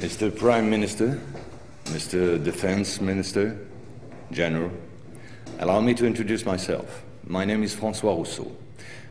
Mr. Prime Minister, Mr. Defense Minister, General, allow me to introduce myself. My name is François Rousseau.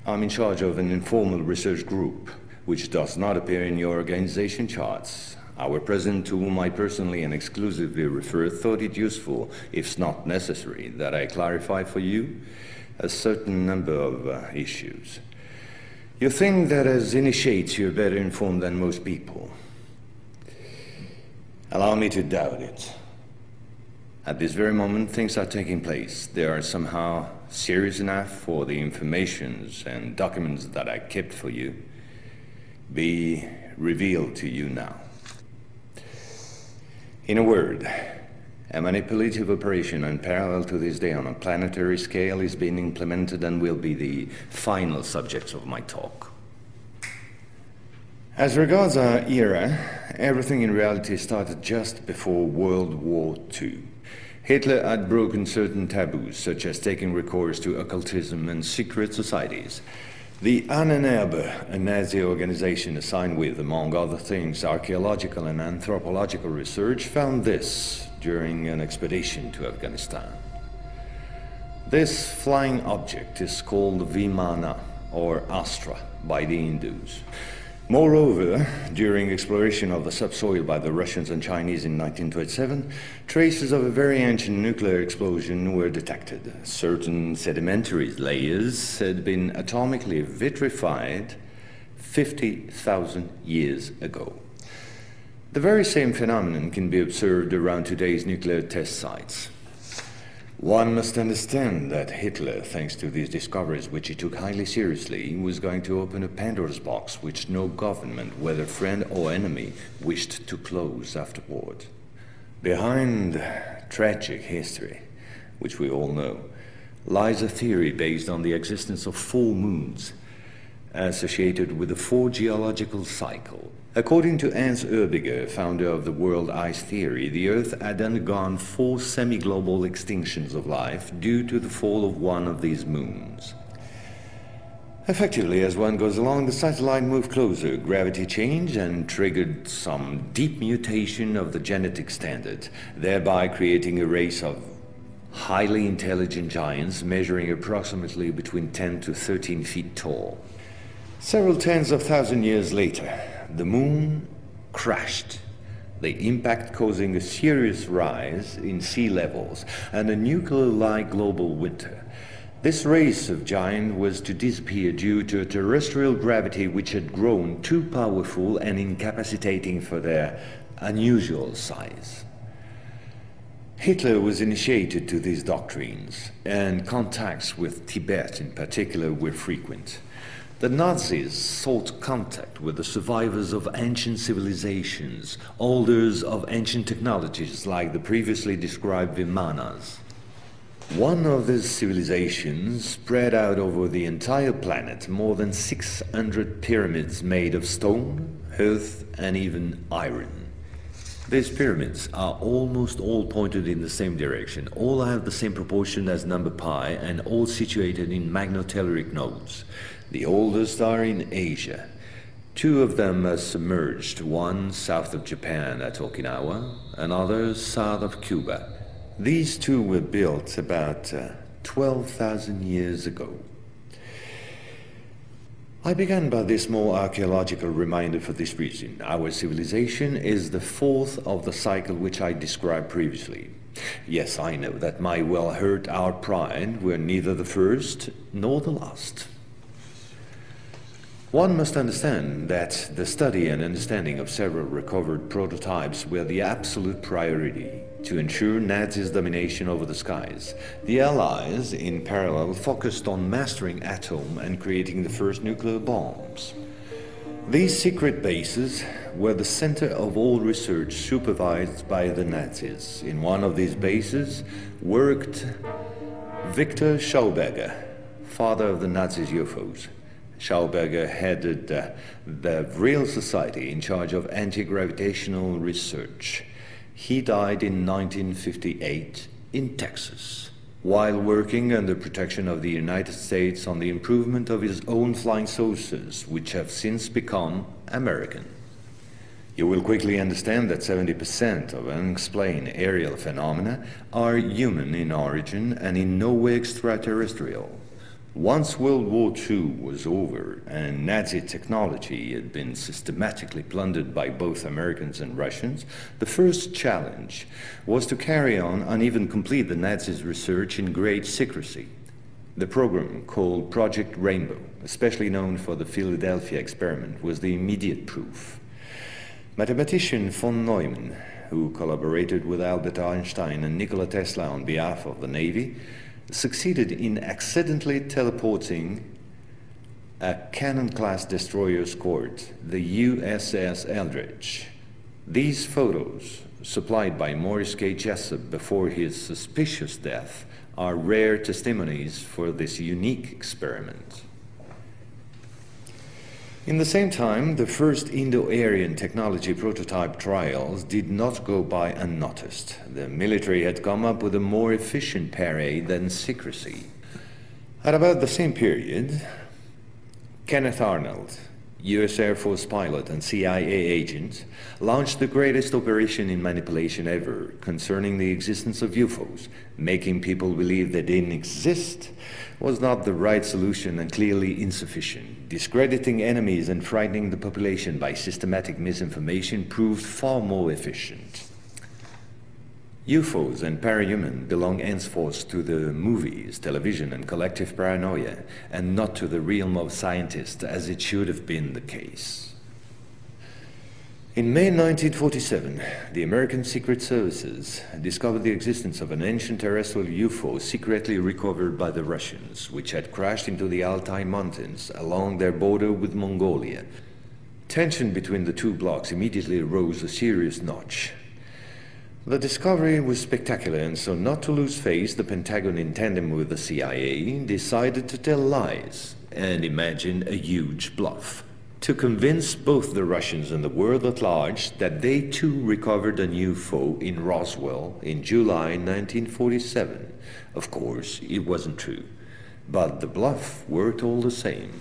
I'm in charge of an informal research group, which does not appear in your organization charts. Our president, to whom I personally and exclusively refer, thought it useful, if not necessary, that I clarify for you a certain number of issues. You think that as initiates you're better informed than most people. Allow me to doubt it. At this very moment, things are taking place. They are somehow serious enough for the informations and documents that I kept for you be revealed to you now. In a word, a manipulative operation unparalleled to this day on a planetary scale is being implemented and will be the final subject of my talk. As regards our era, everything in reality started just before World War II. Hitler had broken certain taboos, such as taking recourse to occultism and secret societies. The Ahnenerbe, a Nazi organization assigned with, among other things, archaeological and anthropological research, found this during an expedition to Afghanistan. This flying object is called Vimana, or Astra, by the Hindus. Moreover, during exploration of the subsoil by the Russians and Chinese in 1927, traces of a very ancient nuclear explosion were detected. Certain sedimentary layers had been atomically vitrified 50,000 years ago. The very same phenomenon can be observed around today's nuclear test sites. One must understand that Hitler, thanks to these discoveries, which he took highly seriously, was going to open a Pandora's box which no government, whether friend or enemy, wished to close afterward. Behind tragic history, which we all know, lies a theory based on the existence of 4 moons associated with the 4 geological cycle. According to Hans Erbiger, founder of the world ice theory, the Earth had undergone 4 semi-global extinctions of life due to the fall of one of these moons. Effectively, as one goes along, the satellite moved closer, gravity changed and triggered some deep mutation of the genetic standard, thereby creating a race of highly intelligent giants measuring approximately between 10 to 13 feet tall. Several tens of thousands years later, the moon crashed, the impact causing a serious rise in sea levels and a nuclear-like global winter. This race of giants was to disappear due to a terrestrial gravity which had grown too powerful and incapacitating for their unusual size. Hitler was initiated to these doctrines, and contacts with Tibet in particular were frequent. The Nazis sought contact with the survivors of ancient civilizations, holders of ancient technologies like the previously described Vimanas. One of these civilizations spread out over the entire planet more than 600 pyramids made of stone, earth, and even iron. These pyramids are almost all pointed in the same direction, all have the same proportion as number pi, and all situated in magnetotelluric nodes. The oldest are in Asia. 2 of them are submerged, one south of Japan at Okinawa, another south of Cuba. These 2 were built about 12,000 years ago. I began by this more archaeological reminder for this reason. Our civilization is the 4th of the cycle which I described previously. Yes, I know that might well hurt our pride. We're neither the first nor the last. One must understand that the study and understanding of several recovered prototypes were the absolute priority to ensure Nazis' domination over the skies. The Allies, in parallel, focused on mastering atom and creating the first nuclear bombs. These secret bases were the center of all research supervised by the Nazis. In one of these bases worked Victor Schauberger, father of the Nazis' UFOs. Schauberger headed the Real Society in charge of anti-gravitational research. He died in 1958 in Texas, while working under protection of the United States on the improvement of his own flying saucers, which have since become American. You will quickly understand that 70% of unexplained aerial phenomena are human in origin and in no way extraterrestrial. Once World War II was over and Nazi technology had been systematically plundered by both Americans and Russians, the first challenge was to carry on and even complete the Nazis' research in great secrecy. The program, called Project Rainbow, especially known for the Philadelphia experiment, was the immediate proof. Mathematician von Neumann, who collaborated with Albert Einstein and Nikola Tesla on behalf of the Navy, succeeded in accidentally teleporting a Cannon-class destroyer escort, the USS Eldridge. These photos, supplied by Morris K. Jessup before his suspicious death, are rare testimonies for this unique experiment. In the same time, the first Indo-Aryan technology prototype trials did not go by unnoticed. The military had come up with a more efficient parade than secrecy. At about the same period, Kenneth Arnold, US Air Force pilot and CIA agent, launched the greatest operation in manipulation ever concerning the existence of UFOs. Making people believe they didn't exist was not the right solution and clearly insufficient. Discrediting enemies and frightening the population by systematic misinformation proved far more efficient. UFOs and parahuman belong henceforth to the movies, television, and collective paranoia, and not to the realm of scientists, as it should have been the case. In May 1947, the American Secret Services discovered the existence of an ancient terrestrial UFO secretly recovered by the Russians, which had crashed into the Altai Mountains along their border with Mongolia. Tension between the two blocs immediately rose a serious notch. The discovery was spectacular, and so not to lose face, the Pentagon, in tandem with the CIA, decided to tell lies and imagine a huge bluff to convince both the Russians and the world at large that they too recovered an UFO in Roswell in July 1947. Of course, it wasn't true, but the bluff worked all the same.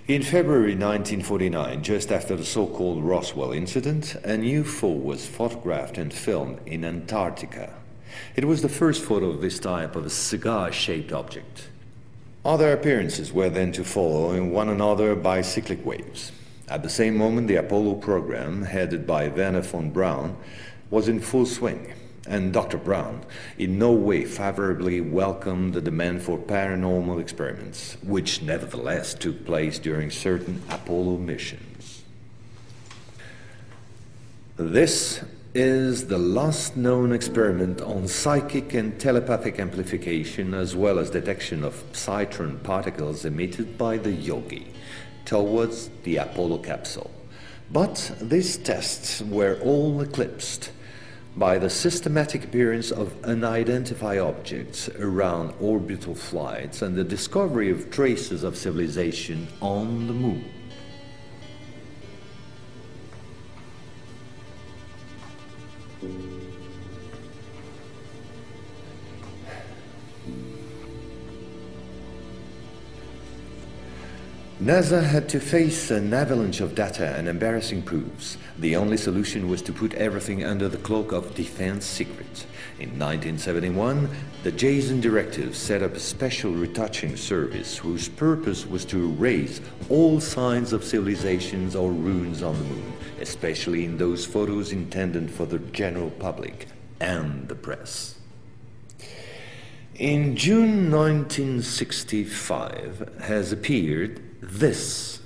In February 1949, just after the so-called Roswell incident, an UFO was photographed and filmed in Antarctica. It was the first photo of this type of a cigar-shaped object. Other appearances were then to follow in one another by cyclic waves. At the same moment, the Apollo program, headed by Werner von Braun, was in full swing, and Dr. Braun in no way favorably welcomed the demand for paranormal experiments, which nevertheless took place during certain Apollo missions. This is the last known experiment on psychic and telepathic amplification, as well as detection of psytron particles emitted by the yogi towards the Apollo capsule. But these tests were all eclipsed by the systematic appearance of unidentified objects around orbital flights and the discovery of traces of civilization on the moon. NASA had to face an avalanche of data and embarrassing proofs. The only solution was to put everything under the cloak of defense secret. In 1971, the Jason Directive set up a special retouching service whose purpose was to erase all signs of civilizations or ruins on the moon, especially in those photos intended for the general public and the press. In June 1965 has appeared this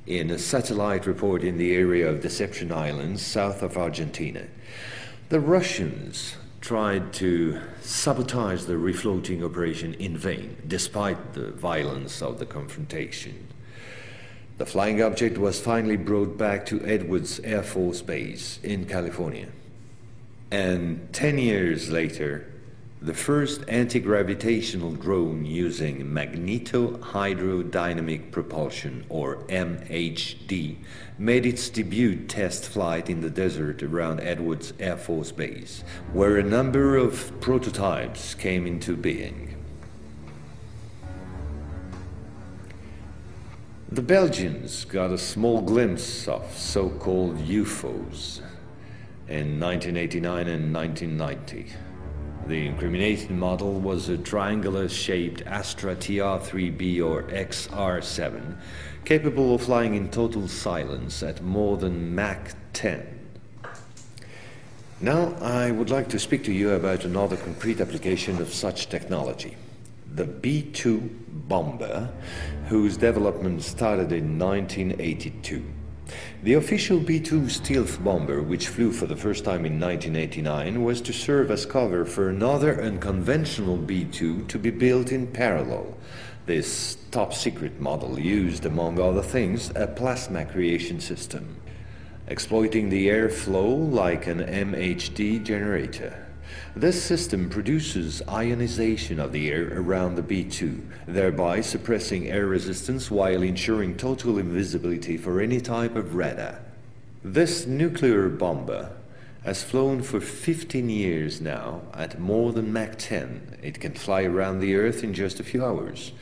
in a satellite report in the area of Deception Islands, south of Argentina. The Russians tried to sabotage the refloating operation in vain, despite the violence of the confrontation. The flying object was finally brought back to Edwards Air Force Base in California. And 10 years later, the first anti-gravitational drone using magnetohydrodynamic propulsion, or MHD, made its debut test flight in the desert around Edwards Air Force Base, where a number of prototypes came into being. The Belgians got a small glimpse of so-called UFOs in 1989 and 1990. The incriminating model was a triangular-shaped Astra TR-3B or XR-7, capable of flying in total silence at more than Mach 10. Now, I would like to speak to you about another concrete application of such technology. The B-2 bomber, whose development started in 1982. The official B-2 stealth bomber, which flew for the first time in 1989, was to serve as cover for another unconventional B-2 to be built in parallel. This top-secret model used, among other things, a plasma creation system, exploiting the airflow like an MHD generator. This system produces ionization of the air around the B-2, thereby suppressing air resistance while ensuring total invisibility for any type of radar. This nuclear bomber has flown for 15 years now at more than Mach 10. It can fly around the Earth in just a few hours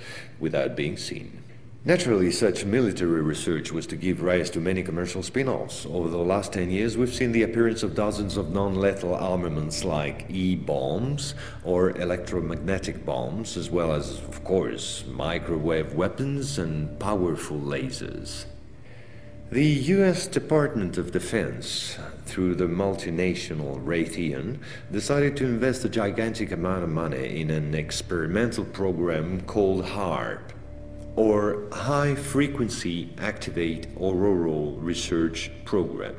without being seen. Naturally, such military research was to give rise to many commercial spin-offs. Over the last 10 years, we've seen the appearance of dozens of non-lethal armaments like E-bombs or electromagnetic bombs, as well as, of course, microwave weapons and powerful lasers. The US Department of Defense, through the multinational Raytheon, decided to invest a gigantic amount of money in an experimental program called HAARP, or High Frequency Activate Auroral Research Program.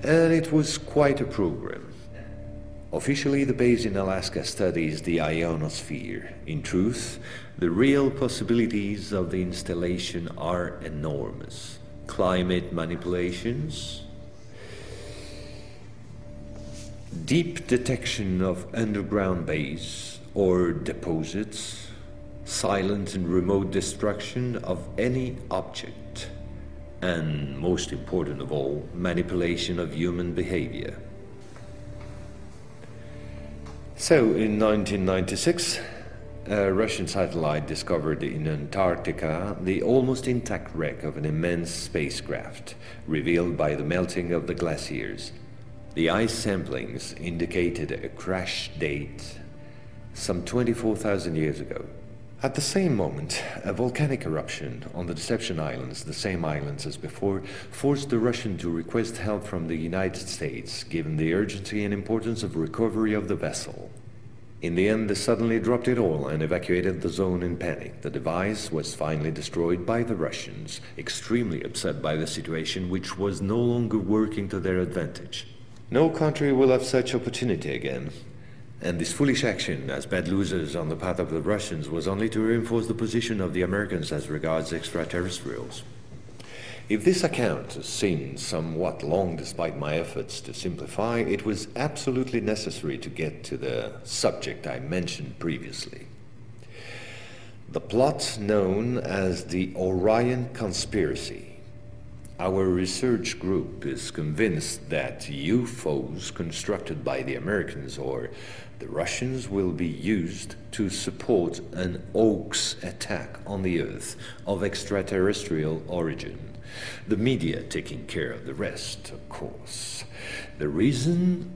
And it was quite a program. Officially, the base in Alaska studies the ionosphere. In truth, the real possibilities of the installation are enormous. Climate manipulations, deep detection of underground base or deposits, silent and remote destruction of any object, and most important of all, manipulation of human behavior. So, in 1996, a Russian satellite discovered in Antarctica the almost intact wreck of an immense spacecraft, revealed by the melting of the glaciers. The ice samplings indicated a crash date some 24,000 years ago. At the same moment, a volcanic eruption on the Deception Islands, the same islands as before, forced the Russian to request help from the United States, given the urgency and importance of recovery of the vessel. In the end, they suddenly dropped it all and evacuated the zone in panic. The device was finally destroyed by the Russians, extremely upset by the situation, which was no longer working to their advantage. No country will have such opportunity again. And this foolish action, as bad losers on the part of the Russians, was only to reinforce the position of the Americans as regards extraterrestrials. If this account seemed somewhat long despite my efforts to simplify, it was absolutely necessary to get to the subject I mentioned previously. The plot known as the Orion conspiracy. Our research group is convinced that UFOs constructed by the Americans or the Russians will be used to support an hoax attack on the Earth of extraterrestrial origin. The media taking care of the rest, of course. The reason?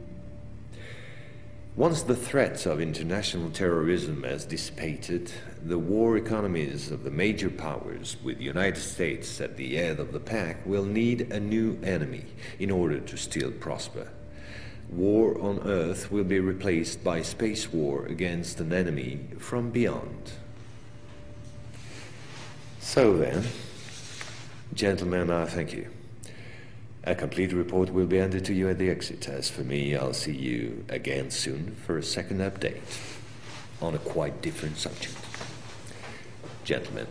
Once the threat of international terrorism has dissipated, the war economies of the major powers, with the United States at the head of the pack, will need a new enemy in order to still prosper. War on Earth will be replaced by space war against an enemy from beyond. So then, gentlemen, I thank you. A complete report will be handed to you at the exit. As for me, I'll see you again soon for a second update on a quite different subject. Gentlemen.